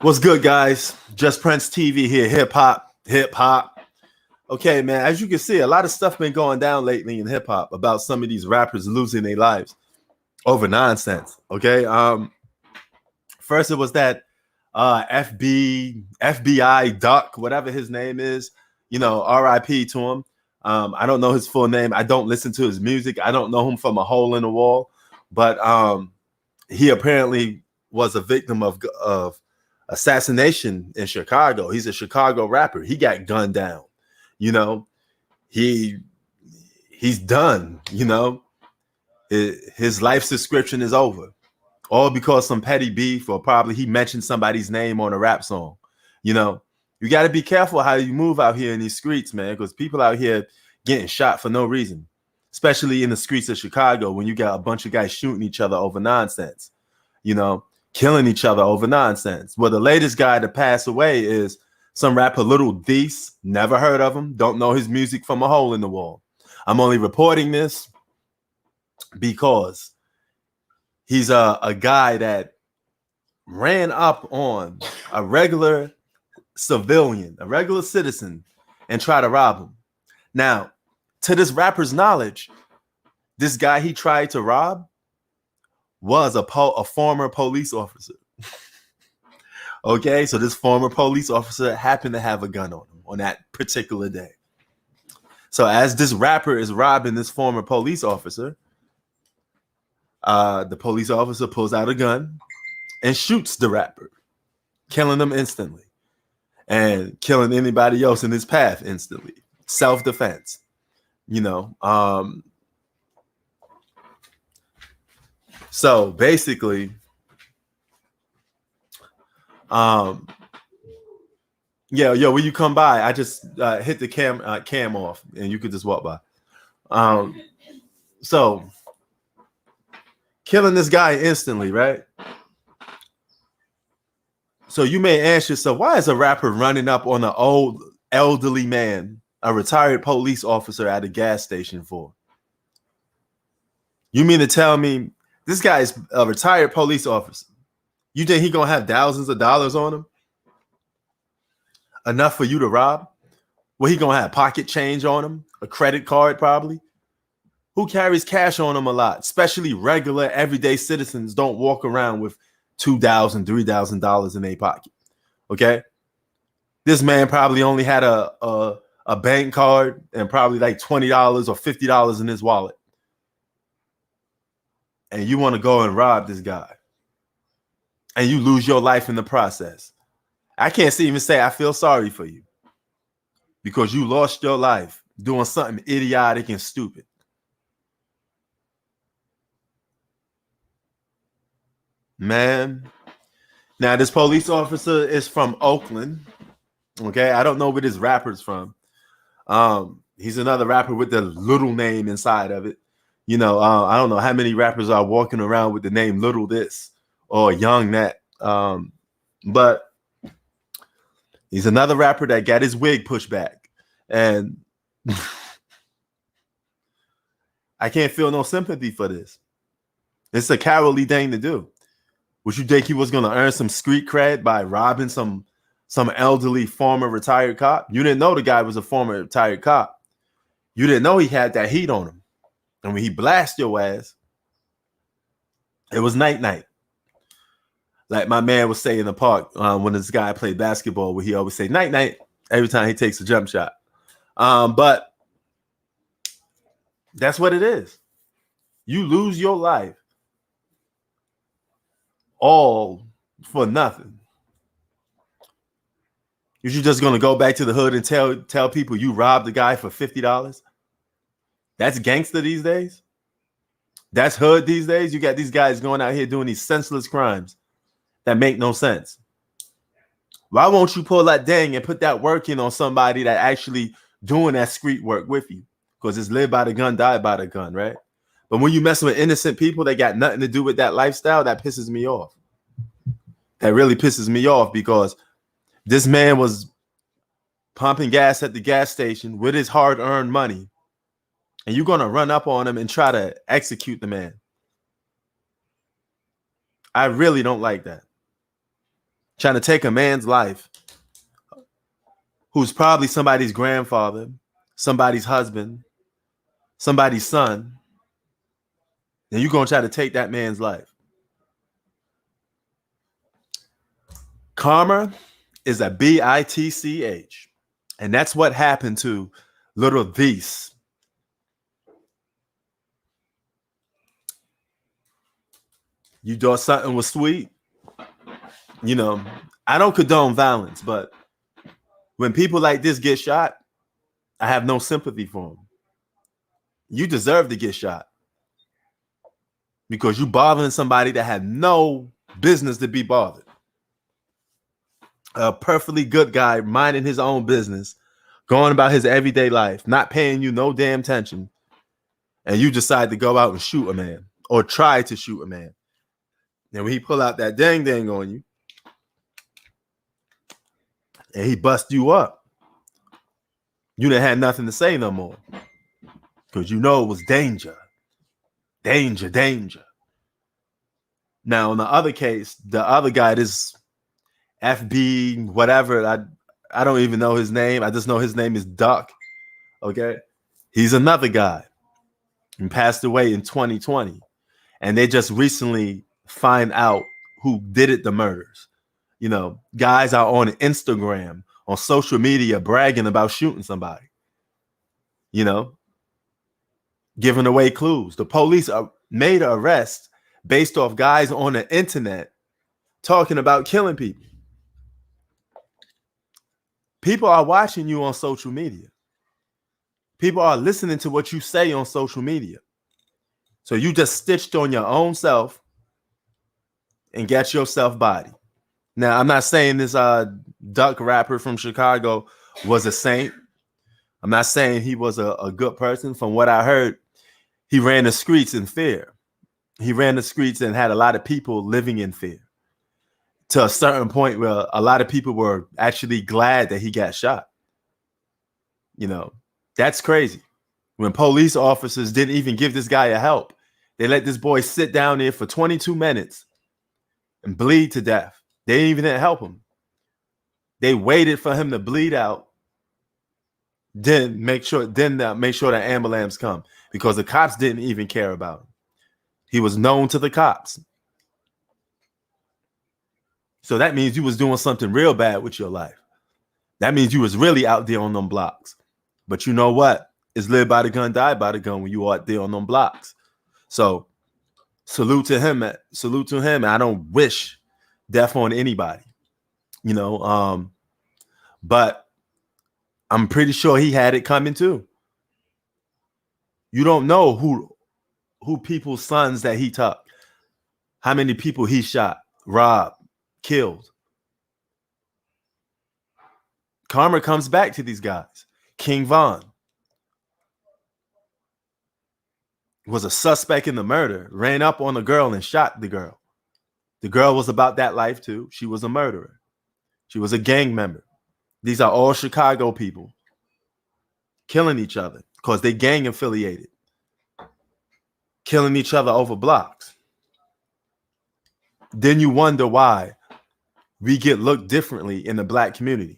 What's good, guys? Just Prince TV here. Hip hop, hip hop. Okay, man. As you can see, a lot of stuff been going down lately in hip hop about some of these rappers losing their lives over nonsense. Okay. First it was that FBI Duck, whatever his name is. R.I.P. to him. I don't know his full name. I don't listen to his music. I don't know him from a hole in the wall, but he apparently was a victim of assassination in Chicago. He's a Chicago rapper. He got gunned down. You know, he he's done. His life subscription is over. All because some petty beef, or probably he mentioned somebody's name on a rap song. You know, you got to be careful how you move out here in these streets, man, because people out here getting shot for no reason, especially in the streets of Chicago when you got a bunch of guys shooting each other over nonsense, killing each other over nonsense. Well, the latest guy to pass away is some rapper, Little Theze. Never heard of him. Don't know his music from a hole in the wall. I'm only reporting this because he's a guy that ran up on a regular civilian, a regular citizen, and tried to rob him. Now, to this rapper's knowledge, this guy he tried to rob was a former police officer. Okay, so this former police officer happened to have a gun on him on that particular day. So as this rapper is robbing this former police officer, the police officer pulls out a gun and shoots the rapper, killing him instantly and killing anybody else in his path instantly. Self-defense, So basically, when you come by, I just hit the cam off, and you could just walk by. So killing this guy instantly, right? So you may ask yourself, why is a rapper running up on an old elderly man, a retired police officer at a gas station for? You mean to tell me this guy is a retired police officer? You think he gonna have thousands of dollars on him? Enough for you to rob? Well, he gonna have pocket change on him, a credit card probably. Who carries cash on him a lot? Especially regular everyday citizens don't walk around with $2,000, $3,000 in their pocket. Okay, this man probably only had a bank card and probably like $20 or $50 in his wallet, and you want to go and rob this guy, and you lose your life in the process. I can't even say I feel sorry for you because you lost your life doing something idiotic and stupid. Man, now this police officer is from Oakland. Okay, I don't know where this rapper's from. He's another rapper with the little name inside of it. I don't know how many rappers are walking around with the name Little this or Young that. But he's another rapper that got his wig pushed back, and I can't feel no sympathy for this. It's a cowardly thing to do. Would you think he was going to earn some street cred by robbing some elderly former retired cop? You didn't know the guy was a former retired cop. You didn't know he had that heat on him. And when he blast your ass, it was night. Like my man would say in the park when this guy played basketball, where he always say night every time he takes a jump shot. But that's what it is. You lose your life all for nothing. You just gonna go back to the hood and tell people you robbed the guy for $50? That's gangster these days. That's hood these days. You got these guys going out here doing these senseless crimes that make no sense. Why won't you pull that dang and put that work in on somebody that actually doing that street work with you? Because it's live by the gun, die by the gun, right? But when you messing with innocent people that got nothing to do with that lifestyle, that pisses me off. That really pisses me off because this man was pumping gas at the gas station with his hard-earned money, and you're going to run up on him and try to execute the man. I really don't like that. trying to take a man's life who's probably somebody's grandfather, somebody's husband, somebody's son, and you're going to try to take that man's life. Karma is a bitch. And that's what happened to little Theze. You thought something was sweet. You know, I don't condone violence, but when people like this get shot, I have no sympathy for them. You deserve to get shot because you bothering somebody that had no business to be bothered. A perfectly good guy minding his own business, going about his everyday life, not paying you no damn attention, and you decide to go out and shoot a man or try to shoot a man. And when he pull out that dang on you and he bust you up, you didn't have nothing to say no more because you know it was danger. Now, in the other case, the other guy, this FB, whatever, I don't even know his name. I just know his name is Duck. Okay. He's another guy and passed away in 2020. And they just recently find out who did it, the murders. You know, guys are on Instagram, on social media, bragging about shooting somebody. You know, giving away clues. The police made an arrest based off guys on the internet talking about killing people. People are watching you on social media. People are listening to what you say on social media. So you just stitched on your own self and got yourself body. Now, I'm not saying this Duck rapper from Chicago was a saint. I'm not saying he was a good person. From what I heard, he ran the streets in fear. He ran the streets and had a lot of people living in fear to a certain point where a lot of people were actually glad that he got shot. You know, that's crazy. When police officers didn't even give this guy a help, they let this boy sit down there for 22 minutes and bleed to death. They even didn't help him. They waited for him to bleed out, then make sure the ambulance come, because the cops didn't even care about him. He was known to the cops. So that means you was doing something real bad with your life. That means you was really out there on them blocks. But you know what? It's live by the gun, die by the gun when you out there on them blocks. So salute to him. I don't wish death on anybody, you know. But I'm pretty sure he had it coming too. You don't know who people's sons that he took, how many people he shot, robbed, killed. Karma comes back to these guys. King Von was a suspect in the murder, ran up on the girl and shot the girl. The girl was about that life too. She was a murderer. She was a gang member. These are all Chicago people killing each other because they gang affiliated, killing each other over blocks. Then you wonder why we get looked differently in the black community.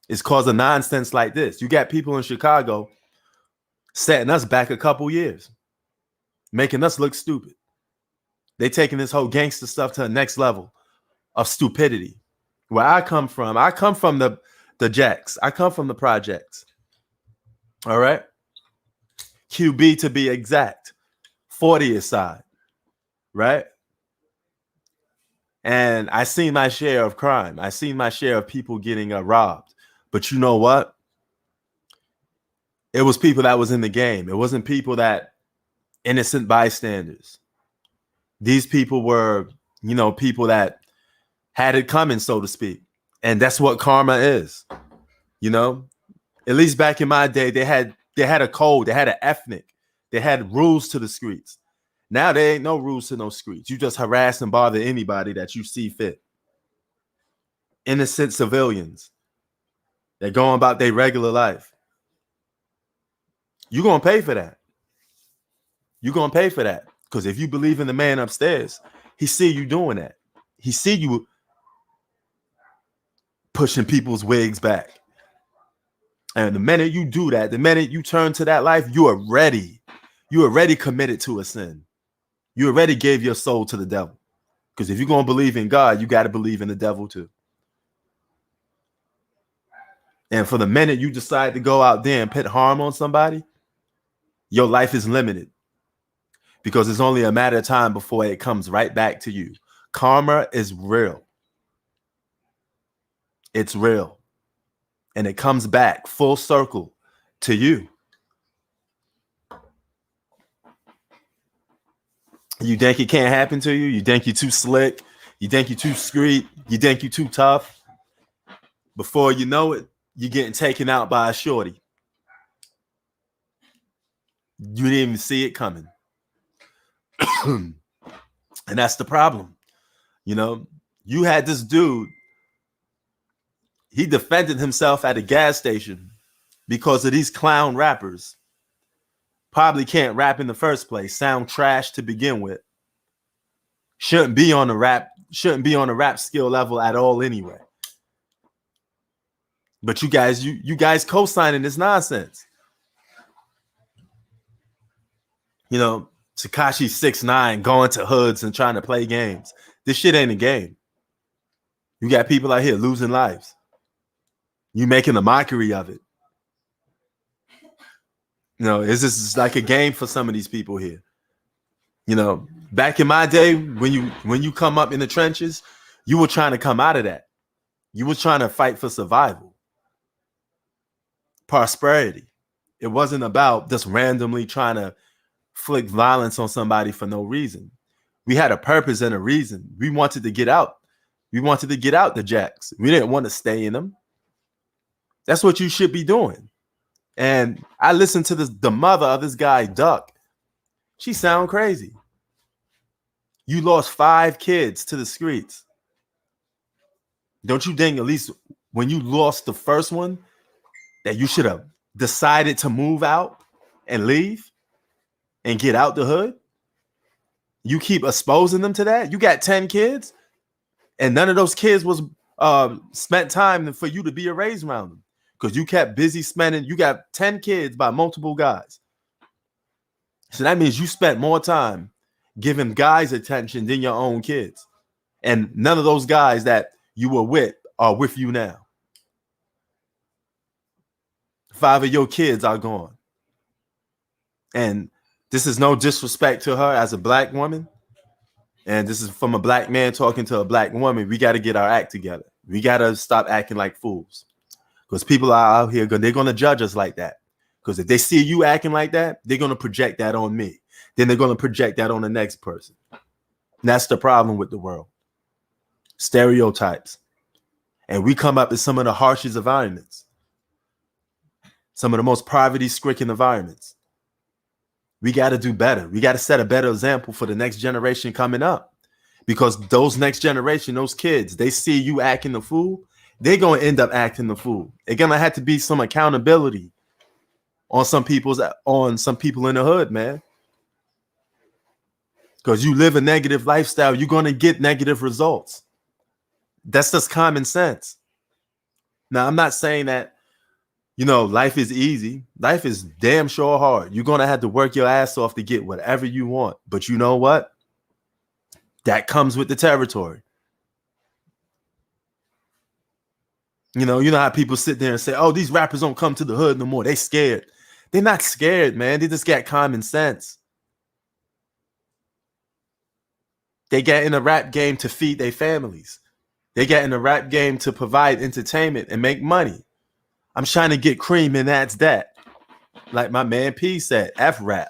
It's because of nonsense like this. You got people in Chicago setting us back a couple years, making us look stupid. They taking this whole gangster stuff to the next level of stupidity. Where I come from the Jacks. I come from the projects. All right. QB to be exact. 40th side. Right. And I seen my share of crime. I seen my share of people getting robbed. But you know what? It was people that was in the game. It wasn't people that innocent bystanders. These people were, you know, people that had it coming, so to speak. And that's what karma is. You know, at least back in my day, they had a code, they had an ethnic, they had rules to the streets. Now there ain't no rules to no streets. You just harass and bother anybody that you see fit. Innocent civilians. They're going about their regular life. You're going to pay for that. You're going to pay for that. Because if you believe in the man upstairs, he see you doing that. He see you pushing people's wigs back. And the minute you do that, the minute you turn to that life, you are ready. You already committed to a sin. You already gave your soul to the devil. Because if you're going to believe in God, you got to believe in the devil too. And for the minute you decide to go out there and put harm on somebody, your life is limited. Because it's only a matter of time before it comes right back to you. Karma is real. It's real. And it comes back full circle to you. You think it can't happen to you? You think you're too slick? You think you're too street? You think you're too tough? Before you know it, you're getting taken out by a shorty. You didn't even see it coming. And that's the problem. You know, you had this dude, he defended himself at a gas station because of these clown rappers. Probably can't rap in the first place, sound trash to begin with. Shouldn't be on the rap skill level at all anyway. But you guys co-signing this nonsense. You know, Tekashi 6ix9ine going to hoods and trying to play games. This shit ain't a game. You got people out here losing lives. You making a mockery of it. You know, is this like a game for some of these people here? You know, back in my day, when you come up in the trenches, you were trying to come out of that. You were trying to fight for survival, prosperity. It wasn't about just randomly trying to flick violence on somebody for no reason. We had a purpose and a reason. We wanted to get out. We wanted to get out the jacks. We didn't want to stay in them. That's what you should be doing. And I listened to the mother of this guy, Duck. She sound crazy. You lost 5 kids to the streets. Don't you think at least when you lost the first one that you should have decided to move out and leave and get out the hood? You keep exposing them to that. You got 10 kids and none of those kids was spent time for you to be raised around them because you kept busy spending. You got 10 kids by multiple guys. So that means you spent more time giving guys attention than your own kids. And none of those guys that you were with are with you now. 5 of your kids are gone. And this is no disrespect to her as a black woman. And this is from a black man talking to a black woman. We got to get our act together. We got to stop acting like fools. Because people are out here, they're going to judge us like that. Because if they see you acting like that, they're going to project that on me. Then they're going to project that on the next person. And that's the problem with the world. Stereotypes. And we come up in some of the harshest environments. Some of the most poverty-stricken environments. We got to do better. We got to set a better example for the next generation coming up. Because those next generation, those kids, they see you acting the fool, they're going to end up acting the fool. It's going to have to be some accountability on some people in the hood, man. Because you live a negative lifestyle, you're going to get negative results. That's just common sense. Now, I'm not saying that, you know, life is easy. Life is damn sure hard. You're going to have to work your ass off to get whatever you want. But you know what? That comes with the territory. You know how people sit there and say, oh, these rappers don't come to the hood no more. They scared. They're not scared, man. They just got common sense. They get in a rap game to feed their families. They get in a rap game to provide entertainment and make money. I'm trying to get cream and that's that. Like my man P said, F rap.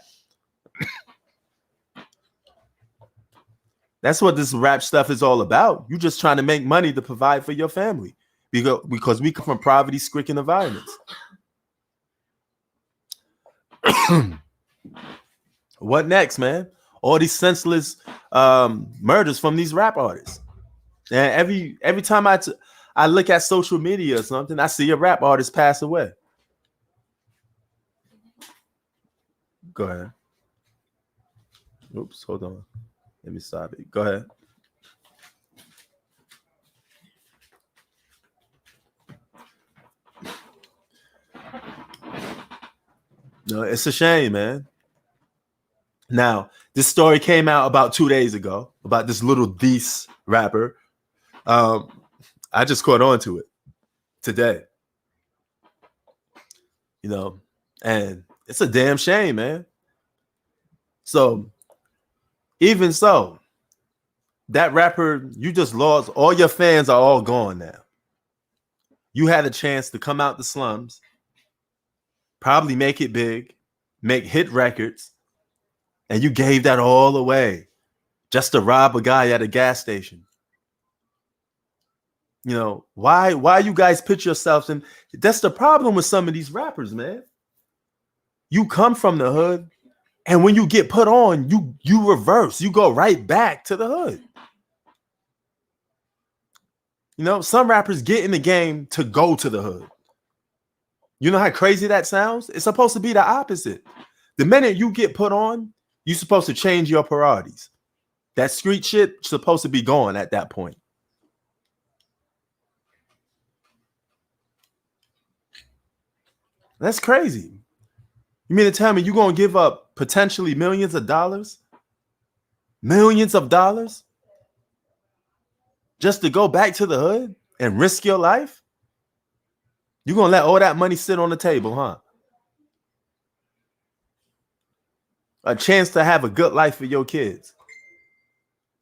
That's what this rap stuff is all about. You just trying to make money to provide for your family. Because we come from poverty-stricken environments. What next, man? All these senseless murders from these rap artists. And every time I look at social media or something, I see a rap artist pass away. Go ahead. Oops, hold on. Let me stop it. Go ahead. No, it's a shame, man. Now, this story came out about 2 days ago about this little Theze rapper. I just caught on to it today. You know, and it's a damn shame, man. So, even so, that rapper, you just lost. All your fans are all gone now. You had a chance to come out the slums, probably make it big, make hit records, and you gave that all away just to rob a guy at a gas station. You know, why you guys put yourselves in? That's the problem with some of these rappers, man. You come from the hood, and when you get put on, you reverse. You go right back to the hood. You know, some rappers get in the game to go to the hood. You know how crazy that sounds? It's supposed to be the opposite. The minute you get put on, you're supposed to change your priorities. That street shit supposed to be gone at that point. That's crazy. You mean to tell me you're going to give up potentially millions of dollars? Millions of dollars? Just to go back to the hood and risk your life? You're going to let all that money sit on the table, huh? A chance to have a good life for your kids.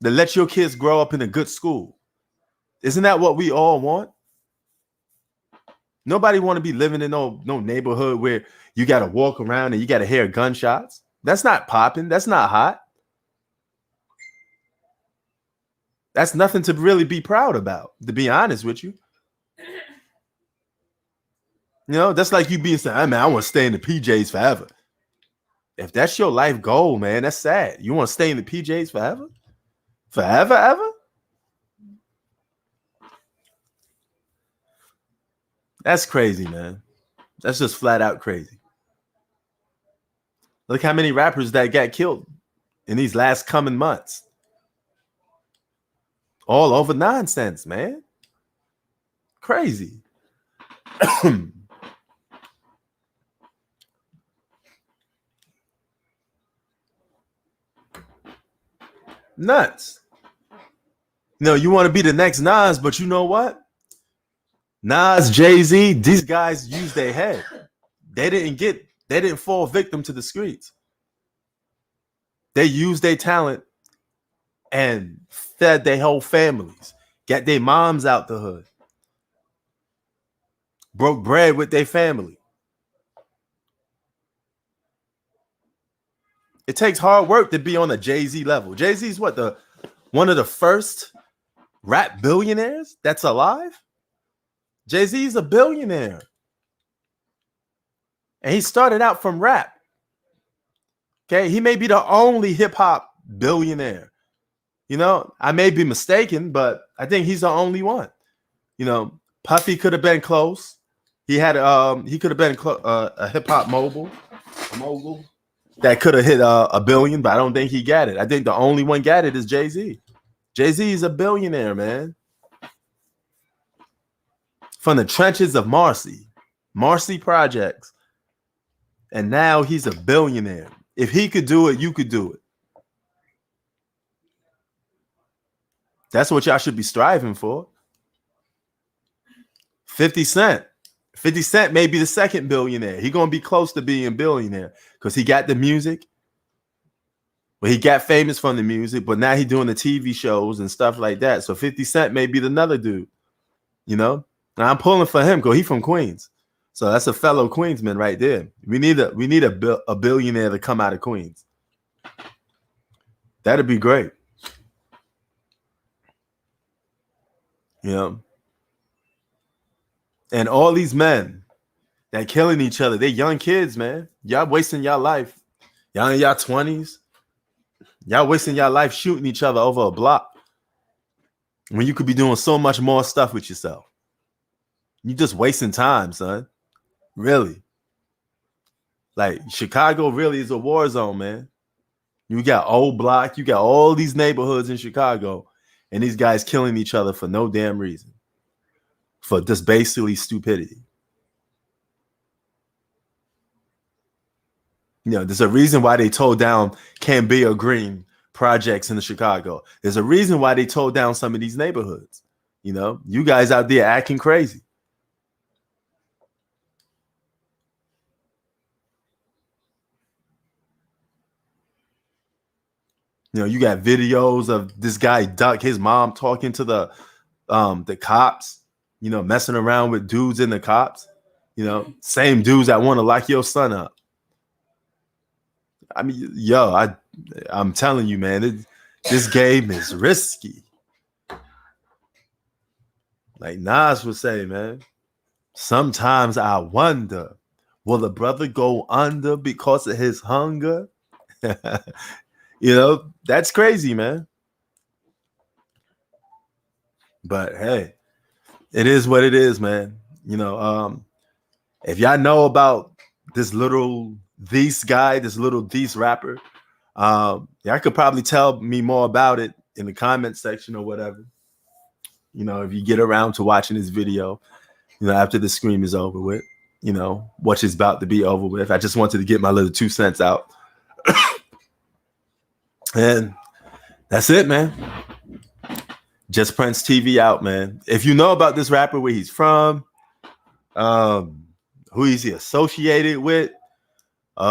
To let your kids grow up in a good school. Isn't that what we all want? Nobody want to be living in no neighborhood where you got to walk around and you got to hear gunshots. That's not popping. That's not hot. That's nothing to really be proud about, to be honest with you. You know, that's like you being saying, hey, man, I want to stay in the PJs forever. If that's your life goal, man, that's sad. You want to stay in the PJs forever? Forever, ever? That's crazy, man. That's just flat out crazy. Look how many rappers that got killed in these last coming months. All over nonsense, man. Crazy. Nuts. No, you want to be the next Nas, but you know what? Nas, Jay-Z, these guys use their head. They didn't fall victim to the streets. They used their talent and fed their whole families, got their moms out the hood, broke bread with their family. It takes hard work to be on a Jay-Z level. Jay-Z's one of the first rap billionaires that's alive. Jay-Z's a billionaire. And he started out from rap. Okay, he may be the only hip-hop billionaire. You know, I may be mistaken, but I think he's the only one. You know, Puffy could have been close. He could have been a hip-hop mogul that could have hit a billion, but I don't think he got it. I think the only one got it is Jay-Z. Jay-Z is a billionaire, man. From the trenches of Marcy Projects. And now he's a billionaire. If he could do it, you could do it. That's what y'all should be striving for. 50 Cent. 50 Cent may be the second billionaire. He's going to be close to being a billionaire because he got the music. Well, he got famous from the music, but now he's doing the TV shows and stuff like that. So 50 Cent may be another dude, you know? And I'm pulling for him because he's from Queens. So that's a fellow Queensman right there. We need a billionaire to come out of Queens. That'd be great. You know? And all these men that killing each other, they're young kids, man. Y'all wasting your life. Y'all in y'all 20s. Y'all wasting your life shooting each other over a block when you could be doing so much more stuff with yourself. You just wasting time, son. Really. Like, Chicago really is a war zone, man. You got Old Block. You got all these neighborhoods in Chicago, and these guys killing each other for no damn reason. For just basically stupidity. You know, there's a reason why they tore down Cambria Green projects in Chicago. There's a reason why they tore down some of these neighborhoods. You know, you guys out there acting crazy. You know, you got videos of this guy Duck, his mom talking to the cops, you know, messing around with dudes in the cops, you know, same dudes that want to lock your son up. I mean, yo, I'm telling you, man, this game is risky. Like Nas would say, man, sometimes I wonder, will the brother go under because of his hunger? You know, that's crazy, man. But hey, it is what it is, man. You know, if y'all know about this little These guy, this little These rapper, y'all could probably tell me more about it in the comment section or whatever. You know, if you get around to watching this video, you know, after the scream is over with, you know, what is about to be over with. I just wanted to get my little 2 cents out. And that's it, man. Just Prince TV out, man. If you know about this rapper, where he's from, who is he associated with, you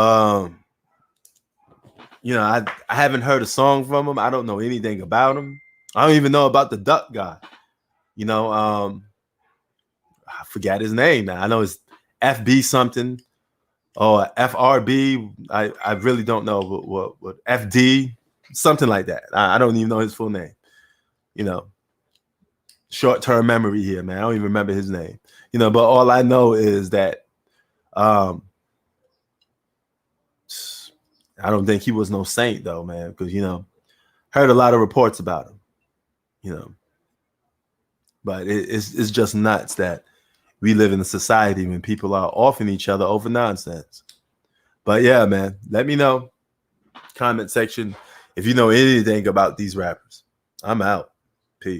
know, I haven't heard a song from him. I don't know anything about him. I don't even know about the Duck guy. You know, I forgot his name now. I know it's FB something or FRB. I really don't know what FD, something like that. I don't even know his full name. You know, short-term memory here, man. I don't even remember his name. You know, but all I know is that I don't think he was no saint though, man, because, you know, heard a lot of reports about him, you know. But it's just nuts that we live in a society when people are offing each other over nonsense. But yeah, man, let me know, comment section, if you know anything about these rappers. I'm out.